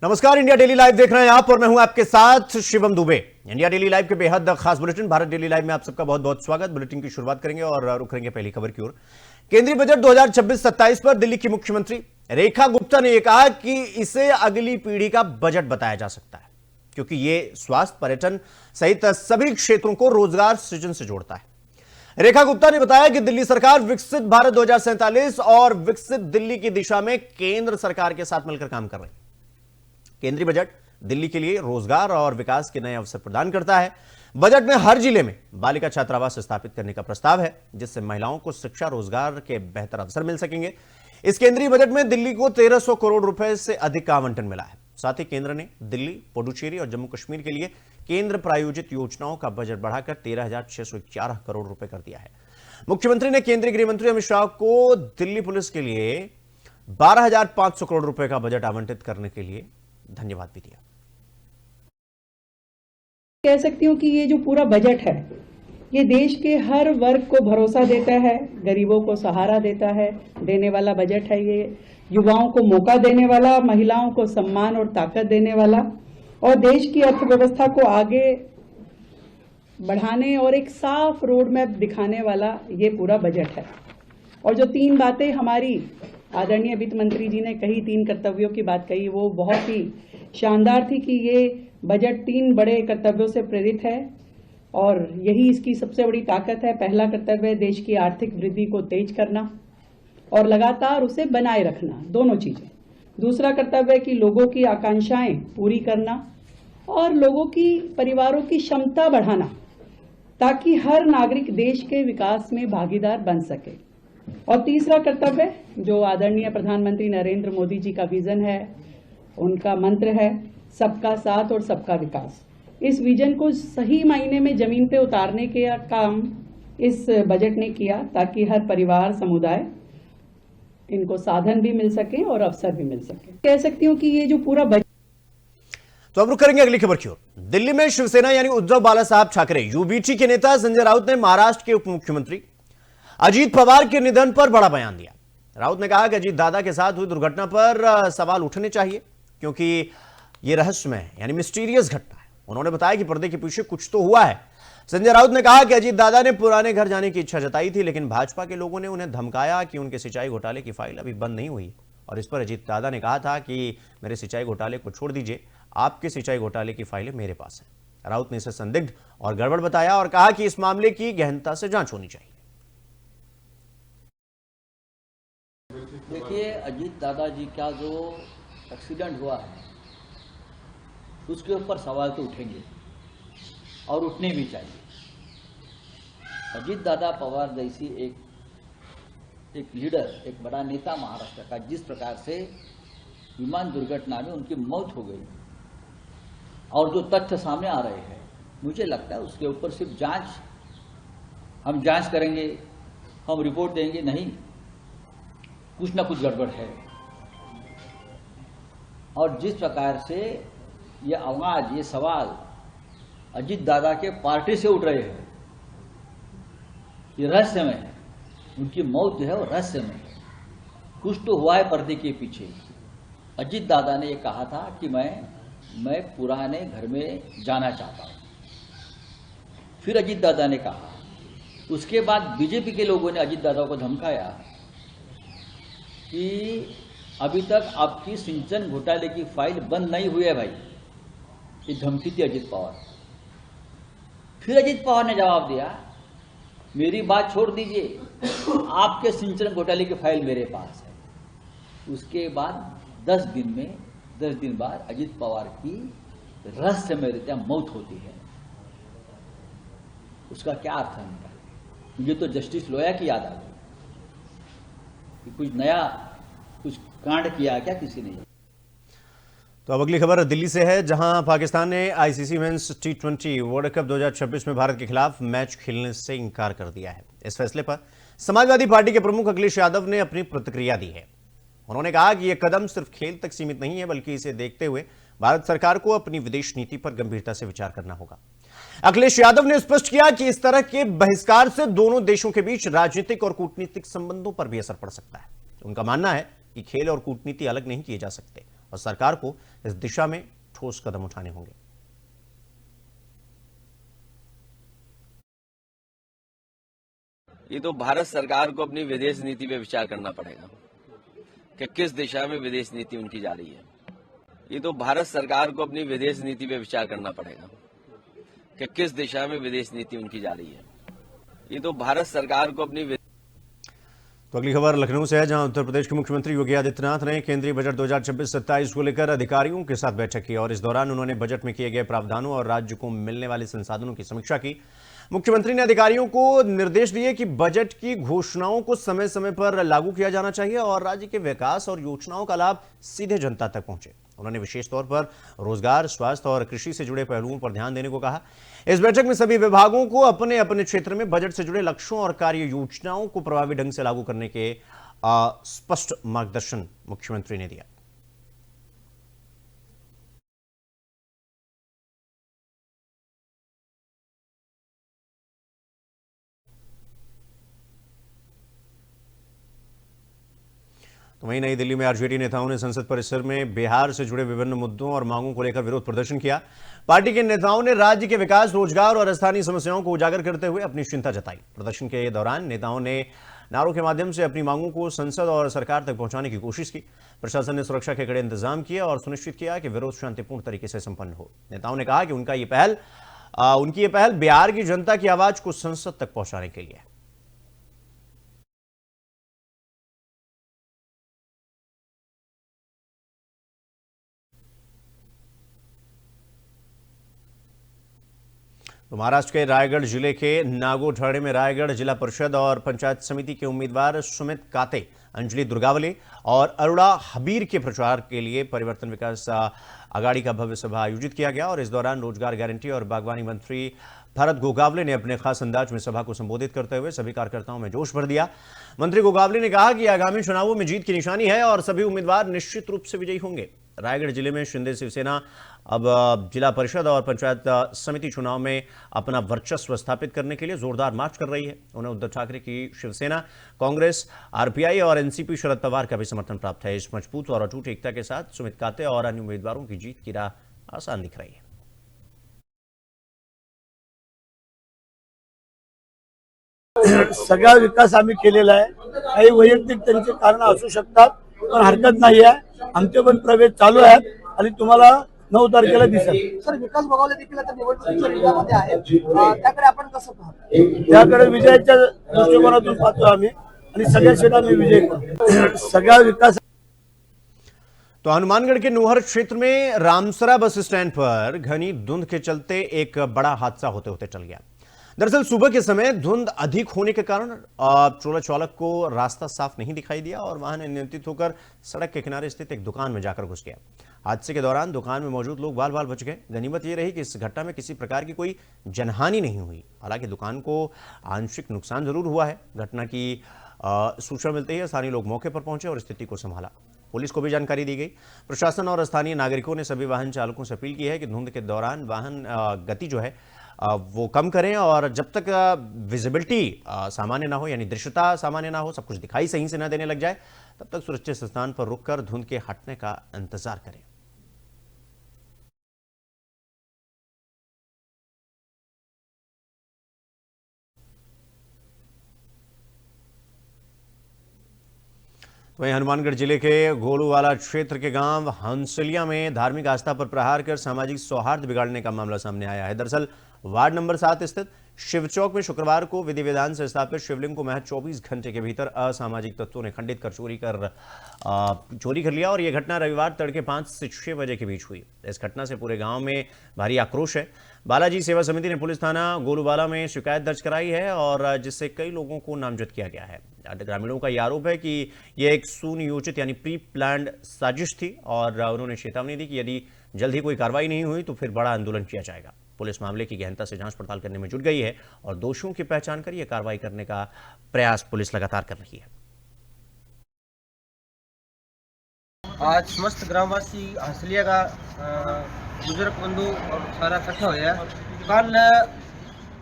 नमस्कार, India daily live देख रहे हैं आप और मैं हूं आपके साथ Shivam Dubey. India daily live के बेहद खास बुलेटिन भारत डेली लाइव में आप सबका बहुत बहुत स्वागत। बुलेटिन की शुरुआत करेंगे और रुक करेंगे पहली खबर की ओर। केंद्रीय बजट 2026-27 पर दिल्ली की मुख्यमंत्री रेखा गुप्ता ने यह कहा कि इसे अगली पीढ़ी का बजट बताया जा सकता है, क्योंकि यह स्वास्थ्य, पर्यटन सहित सभी क्षेत्रों को रोजगार सृजन से जोड़ता है। रेखा गुप्ता ने बताया कि दिल्ली सरकार विकसित भारत 2047 और विकसित दिल्ली की दिशा में केंद्र सरकार के साथ मिलकर काम कर रही है। केंद्रीय बजट दिल्ली के लिए रोजगार और विकास के नए अवसर प्रदान करता है। बजट में हर जिले में बालिका छात्रावास स्थापित करने का प्रस्ताव है, जिससे महिलाओं को शिक्षा, रोजगार के बेहतर अवसर मिल सकेंगे। इस केंद्रीय बजट में दिल्ली को 1300 करोड़ रुपए से अधिक का आवंटन मिला है। साथ ही केंद्र ने दिल्ली, पुडुचेरी और जम्मू कश्मीर के लिए केंद्र प्रायोजित योजनाओं का बजट बढ़ाकर 13,611 करोड़ रुपए कर दिया है। मुख्यमंत्री ने केंद्रीय गृह मंत्री अमित शाह को दिल्ली पुलिस के लिए 12,500 करोड़ रुपए का बजट आवंटित करने के लिए धन्यवाद भी दिया। कह सकती हूँ कि ये जो पूरा बजट है, ये देश के हर वर्ग को भरोसा देता है, गरीबों को सहारा देने वाला बजट है। ये युवाओं को मौका देने वाला, महिलाओं को सम्मान और ताकत देने वाला और देश की अर्थव्यवस्था को आगे बढ़ाने और एक साफ रोड मैप दिखाने वाला ये पूरा बजट है। और जो तीन बातें हमारी आदरणीय वित्त मंत्री जी ने कही, तीन कर्तव्यों की बात कही, वो बहुत ही शानदार थी कि ये बजट तीन बड़े कर्तव्यों से प्रेरित है और यही इसकी सबसे बड़ी ताकत है। पहला कर्तव्य है देश की आर्थिक वृद्धि को तेज करना और लगातार उसे बनाए रखना, दोनों चीजें। दूसरा कर्तव्य है कि लोगों की आकांक्षाएं पूरी करना और लोगों की, परिवारों की क्षमता बढ़ाना, ताकि हर नागरिक देश के विकास में भागीदार बन सके। और तीसरा कर्तव्य, जो आदरणीय प्रधानमंत्री नरेंद्र मोदी जी का विजन है, उनका मंत्र है सबका साथ और सबका विकास। इस विजन को सही मायने में जमीन पे उतारने के काम इस बजट ने किया, ताकि हर परिवार, समुदाय, इनको साधन भी मिल सके और अवसर भी मिल सके। कह सकती हूँ कि ये जो पूरा बजट। तो अब रुक करेंगे अगली खबर की ओर। दिल्ली में शिवसेना यानी उद्धव बाला साहब ठाकरे, यूबीटी के नेता संजय राउत ने महाराष्ट्र के उप मुख्यमंत्री अजीत पवार के निधन पर बड़ा बयान दिया। राउत ने कहा कि अजीत दादा के साथ हुई दुर्घटना पर सवाल उठने चाहिए, क्योंकि यह रहस्यमय यानी मिस्टीरियस घटना है। उन्होंने बताया कि पर्दे के पीछे कुछ तो हुआ है। संजय राउत ने कहा कि अजीत दादा ने पुराने घर जाने की इच्छा जताई थी, लेकिन भाजपा के लोगों ने उन्हें धमकाया कि उनके सिंचाई घोटाले की फाइल अभी बंद नहीं हुई। और इस पर अजीत दादा ने कहा था कि मेरे सिंचाई घोटाले को छोड़ दीजिए, आपके सिंचाई घोटाले की फाइलें मेरे पास है। राउत ने इसे संदिग्ध और गड़बड़ बताया और कहा कि इस मामले की गहनता से जांच होनी चाहिए। देखिए, अजीत दादाजी का जो एक्सीडेंट हुआ है उसके ऊपर सवाल तो उठेंगे और उठने भी चाहिए। अजीत दादा पवार जैसी एक लीडर, एक बड़ा नेता महाराष्ट्र का, जिस प्रकार से विमान दुर्घटना में उनकी मौत हो गई और जो तथ्य सामने आ रहे हैं, मुझे लगता है उसके ऊपर सिर्फ हम जांच करेंगे, हम रिपोर्ट देंगे, नहीं, कुछ ना कुछ गड़बड़ है। और जिस प्रकार से ये आवाज, ये सवाल अजीत दादा के पार्टी से उठ रहे हैं, ये रहस्यमय है। उनकी मौत जो है वो रहस्यमय है। कुछ तो हुआ है पर्दे के पीछे। अजीत दादा ने ये कहा था कि मैं पुराने घर में जाना चाहता हूं। फिर अजीत दादा ने कहा, उसके बाद बीजेपी के लोगों ने अजीत दादा को धमकाया कि अभी तक आपकी सिंचन घोटाले की फाइल बंद नहीं हुई है भाई। ये धमकी थी अजीत पवार। फिर अजीत पवार ने जवाब दिया, मेरी बात छोड़ दीजिए, आपके सिंचन घोटाले की फाइल मेरे पास है। उसके बाद 10 दिन बाद अजीत पवार की रहस्यमय रीत्या मौत होती है। उसका क्या अर्थ है? मुझे तो जस्टिस लोया की याद आ गई कि कुछ नया, कुछ कांड किया क्या किसी ने। तो अब अगली खबर दिल्ली से है, जहां पाकिस्तान ने ICC men's T20 world cup 2026 में भारत के खिलाफ मैच खेलने से इंकार कर दिया है। इस फैसले पर समाजवादी पार्टी के प्रमुख अखिलेश यादव ने अपनी प्रतिक्रिया दी है। उन्होंने कहा कि यह कदम सिर्फ खेल तक सीमित नहीं है, बल्कि इसे देखते हुए भारत सरकार को अपनी विदेश नीति पर गंभीरता से विचार करना होगा। अखिलेश यादव ने स्पष्ट किया कि इस तरह के बहिष्कार से दोनों देशों के बीच राजनीतिक और कूटनीतिक संबंधों पर भी असर पड़ सकता है। उनका मानना है कि खेल और कूटनीति अलग नहीं किए जा सकते। और सरकार को इस दिशा में ठोस कदम उठाने होंगे। ये तो भारत सरकार को अपनी विदेश नीति पे विचार करना पड़ेगा कि किस दिशा में विदेश नीति उनकी जा रही है। ये तो भारत सरकार को अपनी विदेश नीति पे विचार करना पड़ेगा कि किस दिशा में विदेश नीति उनकी जा रही है। ये तो भारत सरकार को अपनी तो अगली खबर लखनऊ से है, जहां उत्तर प्रदेश के मुख्यमंत्री योगी आदित्यनाथ ने केंद्रीय बजट 2026-27 को लेकर अधिकारियों के साथ बैठक की और इस दौरान उन्होंने बजट में किए गए प्रावधानों और राज्य को मिलने वाले संसाधनों की समीक्षा की। मुख्यमंत्री ने अधिकारियों को निर्देश दिए कि बजट की घोषणाओं को समय समय पर लागू किया जाना चाहिए और राज्य के विकास और योजनाओं का लाभ सीधे जनता तक पहुंचे। उन्होंने विशेष तौर पर रोजगार, स्वास्थ्य और कृषि से जुड़े पहलुओं पर ध्यान देने को कहा। इस बैठक में सभी विभागों को अपने अपने क्षेत्र में बजट से जुड़े लक्ष्यों और कार्य योजनाओं को प्रभावी ढंग से लागू करने के स्पष्ट मार्गदर्शन मुख्यमंत्री ने दिया। तो वहीं नई दिल्ली में आरजेडी नेताओं ने संसद परिसर में बिहार से जुड़े विभिन्न मुद्दों और मांगों को लेकर विरोध प्रदर्शन किया। पार्टी के नेताओं ने राज्य के विकास, रोजगार और स्थानीय समस्याओं को उजागर करते हुए अपनी चिंता जताई। प्रदर्शन के दौरान नेताओं ने नारों के माध्यम से अपनी मांगों को संसद और सरकार तक पहुंचाने की कोशिश की। प्रशासन ने सुरक्षा के कड़े इंतजाम किए और सुनिश्चित किया कि विरोध शांतिपूर्ण तरीके से संपन्न हो। नेताओं ने कहा कि उनकी ये पहल बिहार की जनता की आवाज को संसद तक पहुंचाने के लिए है। तो महाराष्ट्र के रायगढ़ जिले के नागोठणे में रायगढ़ जिला परिषद और पंचायत समिति के उम्मीदवार सुमित काते, अंजलि दुर्गावले और अरुणा हबीर के प्रचार के लिए परिवर्तन विकास आघाड़ी का भव्य सभा आयोजित किया गया और इस दौरान रोजगार गारंटी और बागवानी मंत्री भरत गोगावले ने अपने खास अंदाज में सभा को संबोधित करते हुए सभी कार्यकर्ताओं में जोश भर दिया। मंत्री गोगावले ने कहा कि आगामी चुनावों में जीत की निशानी है और सभी उम्मीदवार निश्चित रूप से विजयी होंगे। रायगढ़ जिले में शिंदे शिवसेना अब जिला परिषद और पंचायत समिति चुनाव में अपना वर्चस्व स्थापित करने के लिए जोरदार मार्च कर रही है। उन्हें उद्धव ठाकरे की शिवसेना, कांग्रेस, आरपीआई और एनसीपी शरद पवार का भी समर्थन प्राप्त है। इस मजबूत और अटूट एकता के साथ सुमित काते और अन्य उम्मीदवारों की जीत की राह आसान दिख रही है। सगळा विकास आम्ही केलेला आहे। काही वैयक्तिक त्यांचे कारण असू शकतात, पण हरकत नाही आहे। आमचे पण प्रवेश चालू आहेत आणि तुम्हाला 9 तारखेला दिसेल। सर, विकास भोगावले देखील आता निवडणुकीच्या रिंगणामध्ये आहेत, त्याकडे आपण कसं पाहतो? त्याकडे विजयाच्या दृष्टिकोनातून पाहतो आम्ही आणि सगळ्या सीटा मी विजय करू। सगळा विकास। तो हनुमानगढ़ के नोहर क्षेत्र में रामसरा बस स्टैंड पर घनी धुंध के चलते एक बड़ा हादसा होते होते टल गया। दरअसल सुबह के समय धुंध अधिक होने के कारण ट्रोला चालक को रास्ता साफ नहीं दिखाई दिया और वाहन अनियंत्रित होकर सड़क के किनारे स्थित एक दुकान में जाकर घुस गया। हादसे के दौरान दुकान में मौजूद लोग बाल बाल बच गए। गनीमत यह रही कि इस घटना में किसी प्रकार की कोई जनहानि नहीं हुई। हालांकि दुकान को आंशिक नुकसान जरूर हुआ है। घटना की सूचना मिलते ही स्थानीय लोग मौके पर पहुंचे और स्थिति को संभाला। पुलिस को भी जानकारी दी गई। प्रशासन और स्थानीय नागरिकों ने सभी वाहन चालकों से अपील की है कि धुंध के दौरान वाहन गति जो है वो कम करें और जब तक विजिबिलिटी सामान्य ना हो, यानी दृश्यता सामान्य ना हो, सब कुछ दिखाई सही से ना देने लग जाए, तब तक सुरक्षित स्थान पर रुककर धुंध के हटने का इंतजार करें। वहीं हनुमानगढ़ जिले के गोलूवाला क्षेत्र के गांव हंसलिया में धार्मिक आस्था पर प्रहार कर सामाजिक सौहार्द बिगाड़ने का मामला सामने आया है। दरअसल वार्ड नंबर 7 स्थित शिव चौक में शुक्रवार को विधि विधान से स्थापित शिवलिंग को महज 24 घंटे के भीतर असामाजिक तत्वों ने खंडित कर चोरी कर लिया और यह घटना रविवार तड़के 5 से 6 बजे के बीच हुई। इस घटना से पूरे गांव में भारी आक्रोश है। बालाजी सेवा समिति ने पुलिस थाना गोलूवाला में शिकायत दर्ज कराई है और जिससे कई लोगों को नामजद किया गया है। ग्रामीणों का यह आरोप है कि यह एक सुनियोजित यानी प्री प्लान्ड साजिश थी और उन्होंने चेतावनी दी कि यदि जल्द ही कोई कार्रवाई नहीं हुई तो फिर बड़ा आंदोलन किया जाएगा। पुलिस मामले की गहनता से जांच पड़ताल करने में जुट गई है और दोषियों की पहचान कर यह कार्रवाई करने का प्रयास पुलिस लगातार कर रही है। आज समस्त ग्रामवासी हंसलिया का बुजुर्ग बंधु और सारा इकट्ठा होया। कल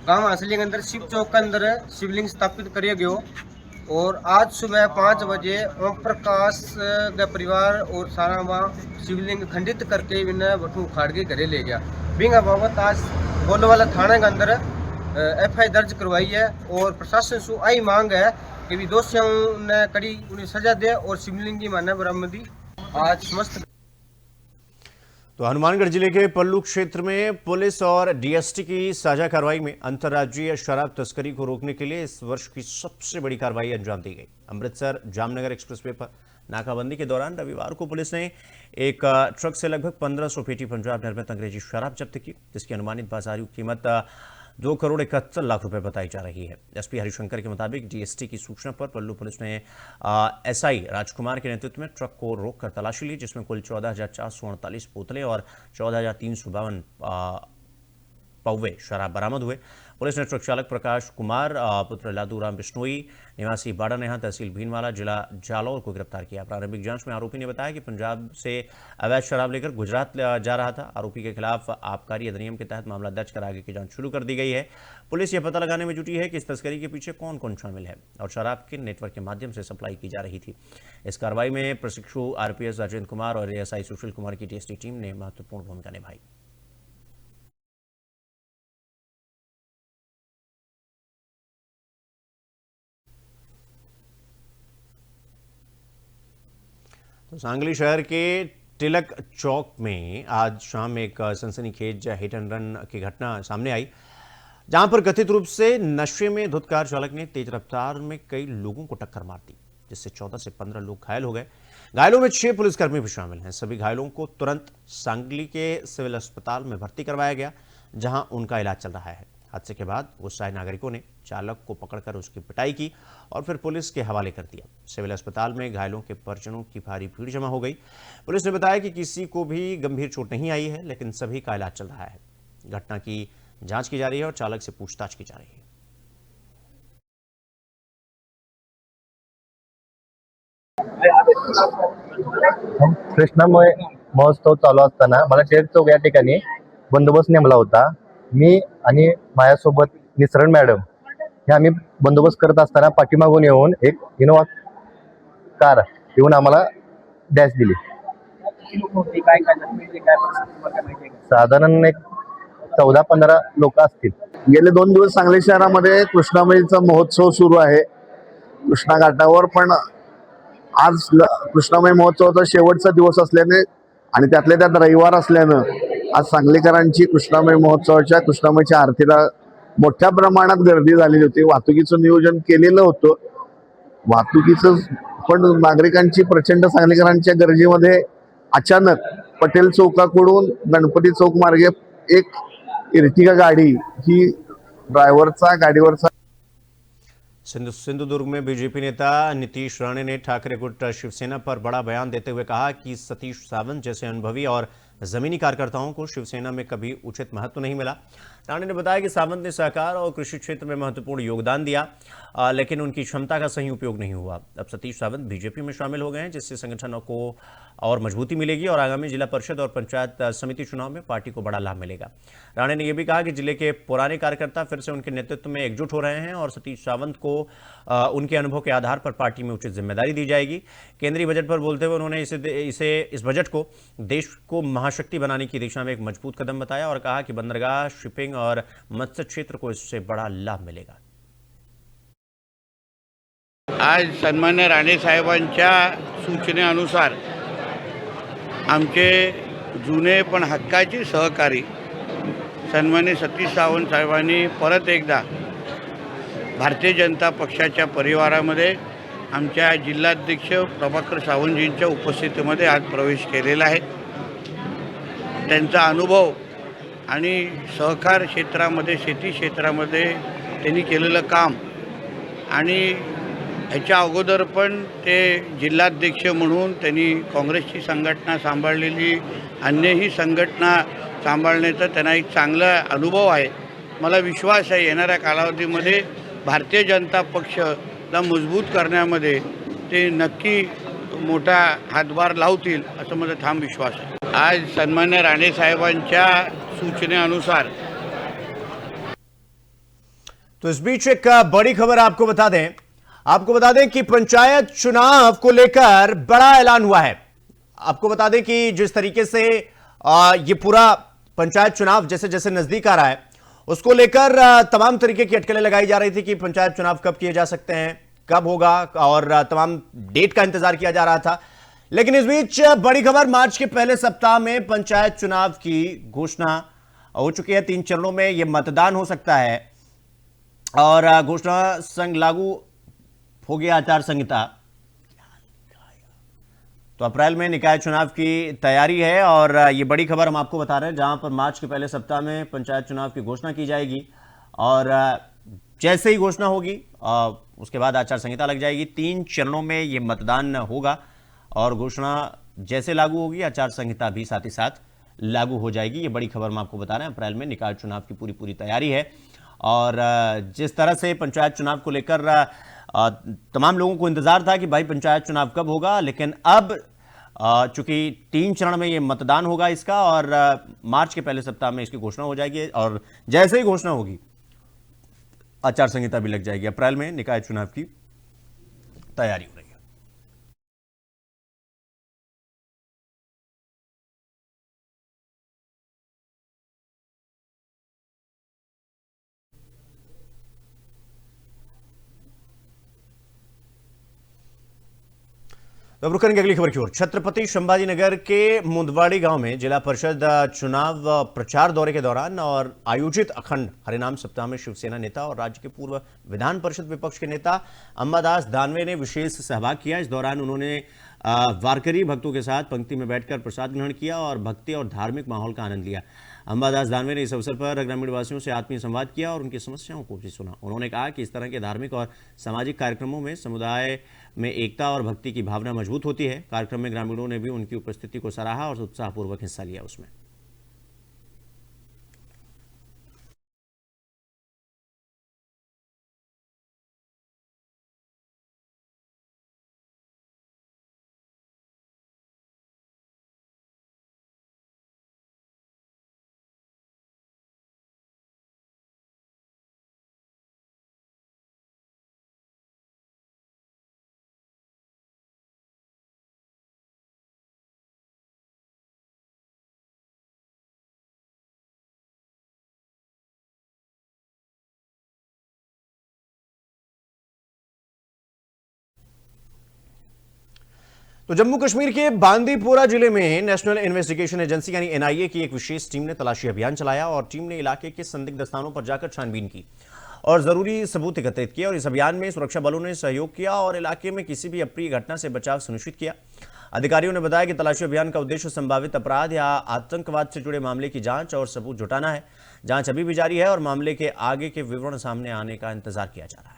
गांव हंसलिया के अंदर शिव चौक के अंदर शिवलिंग स्थापित करिए गयो और आज सुबह 5 बजे ओम प्रकाश के परिवार और सारा वहाँ शिवलिंग खंडित करके इन्हें वठू उखाड़ के घरे ले गया। बिंगा बाबत आज बोलो वाला थाने के अंदर FI दर्ज करवाई है और प्रशासन से आई मांग है कि भी दोषियों ने कड़ी उन्हें सजा दे और शिवलिंग की मान्य बरामदी आज समस्त। तो हनुमानगढ़ जिले के पल्लू क्षेत्र में पुलिस और DST की साझा कार्रवाई में अंतर्राज्यीय शराब तस्करी को रोकने के लिए इस वर्ष की सबसे बड़ी कार्रवाई अंजाम दी गई। अमृतसर जामनगर एक्सप्रेसवे पर नाकाबंदी के दौरान रविवार को पुलिस ने एक ट्रक से लगभग 1500 पेटी पंजाब निर्मित अंग्रेजी शराब जब्त की, जिसकी अनुमानित बाजारी कीमत 2 करोड़ 71 लाख रुपए बताई जा रही है। SP हरिशंकर के मुताबिक DST की सूचना पर पल्लू पुलिस ने SI राजकुमार के नेतृत्व में ट्रक को रोककर तलाशी ली, जिसमें कुल 14,448 बोतलें और 14,352 पौवे शराब बरामद हुए। पुलिस ने ट्रक चालक प्रकाश कुमार पुत्र लादूराम बिश्नोई निवासी बाड़ानेहा तहसील भीनवाला जिला जालौर को गिरफ्तार किया। प्रारंभिक जांच में आरोपी ने बताया कि पंजाब से अवैध शराब लेकर गुजरात जा रहा था। आरोपी के खिलाफ आबकारी अधिनियम के तहत मामला दर्ज कर आगे की जांच शुरू कर दी गई है। पुलिस यह पता लगाने में जुटी है कि इस तस्करी के पीछे कौन कौन शामिल है और शराब के नेटवर्क के माध्यम से सप्लाई की जा रही थी। इस कार्रवाई में प्रशिक्षु RPS राजेंद्र कुमार और ASI सुशील कुमार की DST टीम ने महत्वपूर्ण भूमिका निभाई। तो सांगली शहर के तिलक चौक में आज शाम एक सनसनीखेज हिट एंड रन की घटना सामने आई, जहां पर कथित रूप से नशे में धुत कार चालक ने तेज रफ्तार में कई लोगों को टक्कर मार दी, जिससे 14 से 15 लोग घायल हो गए। घायलों में 6 पुलिसकर्मी भी शामिल हैं। सभी घायलों को तुरंत सांगली के सिविल अस्पताल में भर्ती करवाया गया, जहां उनका इलाज चल रहा है। हादसे के बाद गुस्साए नागरिकों ने चालक को पकड़कर उसकी पिटाई की और फिर पुलिस के हवाले कर दिया। सिविल अस्पताल में घायलों के परिजनों की भारी भीड़ जमा हो गई। पुलिस ने बताया कि किसी को भी गंभीर चोट नहीं आई है, लेकिन सभी का इलाज चल रहा है। घटना की जांच की जा रही है और चालक से पूछताछ की जा रही है। कृष्णामय महोत्सव चालू असताना मला टिळक चौक या ठिकाणी बंदोबस्त नेमला होता। मी आणि माझ्यासोबत निसरण मॅडम हे आम्ही बंदोबस्त करत असताना पाठीमागून येऊन एक इनोवा कार येऊन आम्हाला डॅश दिली। साधारण एक 14-15 लोक असतील। गेले 2 दिवस सांगली शहरामध्ये कृष्णामयीचा महोत्सव सुरू आहे कृष्णा घाटावर। पण आज कृष्णामय महोत्सवाचा शेवटचा दिवस असल्याने आणि त्यातल्या त्यात रविवार असल्यानं आज सांगलीकरांची कृष्णामय महोत्सवाच्या कृष्णामयच्या आरतीला मोठ्या प्रमाणात गर्दी झालेली होती। वाहतुकीचं नियोजन केलेलं होतं, वाहतुकीचं पण नागरिकांची प्रचंड सांगलीकरांच्या गर्दीमध्ये अचानक पटेल चौकाकडून गणपती चौक मार्गे एक इर्टिगा गाड़ी ही ड्राइवरचा गाडीवरचा। सिंधुदुर्ग में बीजेपी नेता नीतीश राणे ने ठाकरे गुट शिवसेना पर बड़ा बयान देते हुए कहा कि सतीश सावंत जैसे अनुभवी और जमीनी कार्यकर्ताओं को शिवसेना में कभी उचित महत्व नहीं मिला। राणे ने बताया कि सावंत ने सहकार और कृषि क्षेत्र में महत्वपूर्ण योगदान दिया, लेकिन उनकी क्षमता का सही उपयोग नहीं हुआ। अब सतीश सावंत बीजेपी में शामिल हो गए हैं, जिससे संगठन को और मजबूती मिलेगी और आगामी जिला परिषद और पंचायत समिति चुनाव में पार्टी को बड़ा लाभ मिलेगा। राणे ने यह भी कहा कि जिले के पुराने कार्यकर्ता फिर से उनके नेतृत्व में एकजुट हो रहे हैं और सतीश सावंत को उनके अनुभव के आधार पर पार्टी में उचित जिम्मेदारी दी जाएगी। केंद्रीय बजट पर बोलते हुए उन्होंने इस बजट को देश को महाशक्ति बनाने की दिशा में एक मजबूत कदम बताया और कहा कि बंदरगाह, शिपिंग और मत्स्य क्षेत्र को इससे बड़ा लाभ मिलेगा। आज सन्मान्य राणे साहेबांच्या सूचनेनुसार आमचे जुने पण हक्काचे सहकारी सन्मान्य सतीश सावंत साहेबांनी परत एकदा भारतीय जनता पक्षाच्या परिवारामध्ये आमच्या जिल्हाध्यक्ष प्रभाकर सावंतजींच्या उपस्थितीमध्ये आज प्रवेश केलेला आहे। त्यांचा अनुभव आणि सहकार क्षेत्रामध्ये, शेती क्षेत्रामध्ये त्यांनी केलेलं काम आणि ह्याच्या अगोदर पण ते जिल्हाध्यक्ष म्हणून त्यांनी काँग्रेसची संघटना सांभाळलेली, अन्यही संघटना सांभाळण्याचा त्यांना एक चांगला अनुभव आहे। मला विश्वास आहे येणाऱ्या कालावधीमध्ये भारतीय जनता पक्षला मजबूत करण्यामध्ये ते नक्की मोठा हातभार लावतील असं माझा ठाम विश्वास आहे। आज सन्मान्य राणे साहेबांच्या सूचनेनुसार। तो इस बीच एक बड़ी खबर आपको बता दें, आपको बता दें कि पंचायत चुनाव को लेकर बड़ा ऐलान हुआ है। आपको बता दें कि जिस तरीके से ये पूरा पंचायत चुनाव जैसे जैसे नजदीक आ रहा है, उसको लेकर तमाम तरीके की अटकलें लगाई जा रही थी कि पंचायत चुनाव कब किए जा सकते हैं, कब होगा, और तमाम डेट का इंतजार किया जा रहा था। लेकिन इस बीच बड़ी खबर, मार्च के पहले सप्ताह में पंचायत चुनाव की घोषणा हो चुकी है। 3 चरणों में यह मतदान हो सकता है और घोषणा संग लागू हो गया आचार संहिता। तो अप्रैल में निकाय चुनाव की तैयारी है और ये बड़ी खबर हम आपको बता रहे हैं, जहां पर मार्च के पहले सप्ताह में पंचायत चुनाव की घोषणा की जाएगी और जैसे ही घोषणा होगी उसके बाद आचार संहिता लग जाएगी। 3 चरणों में ये मतदान होगा और घोषणा जैसे लागू होगी आचार संहिता भी साथ ही साथ लागू हो जाएगी। ये बड़ी खबर हम आपको बता रहे हैं। अप्रैल में निकाय चुनाव की पूरी तैयारी है और जिस तरह से पंचायत चुनाव को लेकर तमाम लोगों को इंतजार था कि भाई पंचायत चुनाव कब होगा, लेकिन अब चूंकि 3 चरण में ये मतदान होगा इसका और मार्च के पहले सप्ताह में इसकी घोषणा हो जाएगी और जैसे ही घोषणा होगी आचार संहिता भी लग जाएगी। अप्रैल में निकाय चुनाव की तैयारी हो रही है। तो अब रुक करेंगे अगली खबर की ओर। छत्रपति संभाजीनगर के मुंदवाड़ी गांव में जिला परिषद चुनाव प्रचार दौरे के दौरान और आयोजित अखंड हरिनाम सप्ताह में शिवसेना नेता और राज्य के पूर्व विधान परिषद विपक्ष के नेता अंबादास दानवे ने विशेष सहभाग किया। इस दौरान उन्होंने वारकरी भक्तों के साथ पंक्ति में बैठकर प्रसाद ग्रहण किया और भक्ति और धार्मिक माहौल का आनंद लिया। अंबादास दानवे ने इस अवसर पर ग्रामीण वासियों से आत्मीय संवाद किया और उनकी समस्याओं को भी सुना। उन्होंने कहा कि इस तरह के धार्मिक और सामाजिक कार्यक्रमों में समुदाय में एकता और भक्ति की भावना मजबूत होती है। कार्यक्रम में ग्रामीणों ने भी उनकी उपस्थिति को सराहा और उत्साहपूर्वक हिस्सा लिया उसमें। तो जम्मू कश्मीर के बांदीपोरा जिले में नेशनल इन्वेस्टिगेशन एजेंसी यानी एनआईए की एक विशेष टीम ने तलाशी अभियान चलाया और टीम ने इलाके के संदिग्ध स्थानों पर जाकर छानबीन की और जरूरी सबूत एकत्रित किए और इस अभियान में सुरक्षा बलों ने सहयोग किया और इलाके में किसी भी अप्रिय घटना से बचाव सुनिश्चित किया। अधिकारियों ने बताया कि तलाशी अभियान का उद्देश्य संभावित अपराध या आतंकवाद से जुड़े मामले की जांच और सबूत जुटाना है। जांच अभी भी जारी है और मामले के आगे के विवरण सामने आने का इंतजार किया जा रहा है।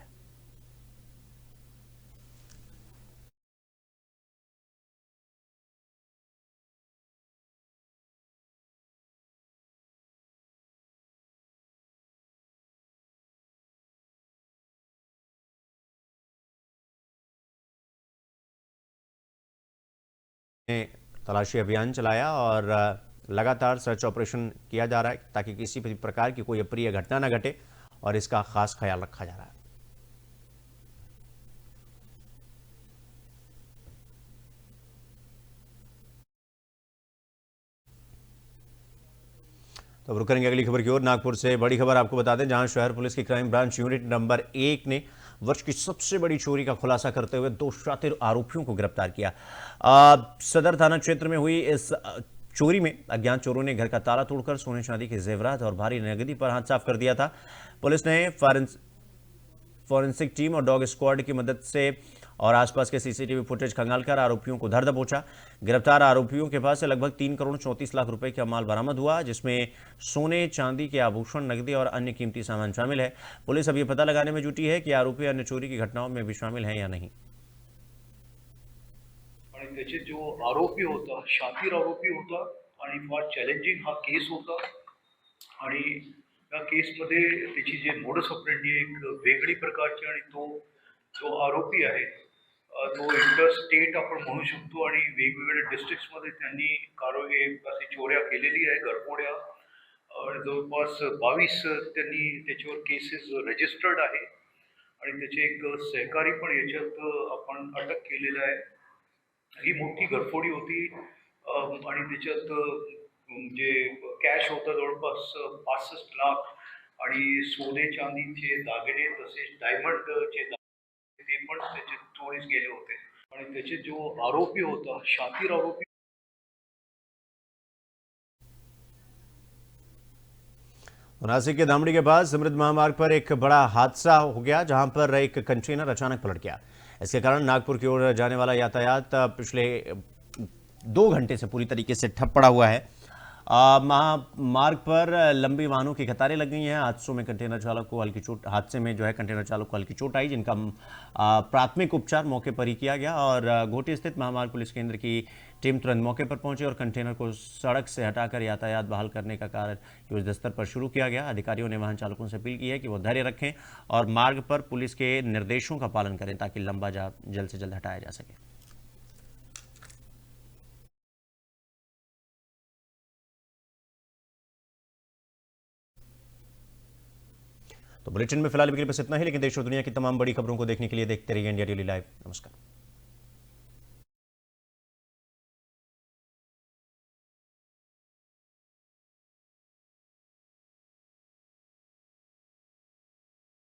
तलाशी अभियान चलाया और लगातार सर्च ऑपरेशन किया जा रहा है ताकि किसी भी प्रकार की कोई अप्रिय घटना न घटे और इसका खास ख्याल रखा जा रहा है। तो अब रुक करेंगे अगली खबर की ओर। नागपुर से बड़ी खबर आपको बता दें, जहां शहर पुलिस की क्राइम ब्रांच यूनिट नंबर 1 ने वर्ष की सबसे बड़ी चोरी का खुलासा करते हुए 2 शातिर आरोपियों को गिरफ्तार किया। सदर थाना क्षेत्र में हुई इस चोरी में अज्ञात चोरों ने घर का ताला तोड़कर सोने चांदी के जेवरात और भारी नकदी पर हाथ साफ कर दिया था। पुलिस ने फॉरेंसिक टीम और डॉग स्क्वाड की मदद से और आसपास के सीसीटीवी फुटेज खंगालकर आरोपियों को धर दबोचा। गिरफ्तार आरोपियों के पास से लगभग 3 करोड़ 34 लाख रुपए का माल बरामद हुआ, जिसमें सोने चांदी के आभूषण, नकदी और अन्य कीमती सामान शामिल है। पुलिस अब ये पता लगाने में जुटी है कि आरोपी अन्य चोरी की घटनाओं में भी शामिल हैं या नहीं। आणि त्याचे जो आरोपी होता, शातिर आरोपी होता आणि फार चॅलेंजिंग हा केस होता आणि या केसमध्ये त्याची जे मोडस ऑपरेंडी एक वेगळी प्रकारची आणि तो जो आरोपी आहे तो इंटरस्टेट आपण म्हणू शकतो आणि वेगवेगळ्या डिस्ट्रिक्ट्समध्ये त्यांनी कारवाई अशी चोऱ्या केलेली आहे, घरफोड्या जवळपास 22 त्यांनी त्याच्यावर केसेस रजिस्टर्ड आहे आणि त्याचे एक सहकारी पण याच्यात आपण अटक केलेला आहे. ही मोठी घरफोडी होती आणि त्याच्यात म्हणजे कॅश होतं जवळपास 65 लाख आणि सोने चांदीचे दागिने तसेच डायमंडचे दागिने ते पण त्याचे चोरीस गेले होते. आणि त्याचे जो आरोपी होता, शातीर आरोपी, नासिक के धामड़ी के पास समृद्ध महामार्ग पर एक बड़ा हादसा हो गया, जहां पर एक कंटेनर अचानक पलट गया। इसके कारण नागपुर की ओर जाने वाला यातायात पिछले 2 घंटे से पूरी तरीके से ठप पड़ा हुआ है। महामार्ग पर लंबी वाहनों की कतारें लग गई हैं। हादसे में कंटेनर चालक को हल्की चोट आई, जिनका प्राथमिक उपचार मौके पर ही किया गया और घोटी स्थित महामार्ग पुलिस केंद्र की टीम तुरंत मौके पर पहुंची और कंटेनर को सड़क से हटाकर यातायात बहाल करने का कार्य युद्ध स्तर पर शुरू किया गया। अधिकारियों ने वाहन चालकों से अपील की है कि वो धैर्य रखें और मार्ग पर पुलिस के निर्देशों का पालन करें ताकि लंबा जाम जल्द से जल्द हटाया जा सके। तो बुलेटिन में फिलहाल अभी के लिए बस इतना ही, लेकिन देश और दुनिया की तमाम बड़ी खबरों को देखने के लिए देखते रहिए इंडिया डेली लाइव। नमस्कार।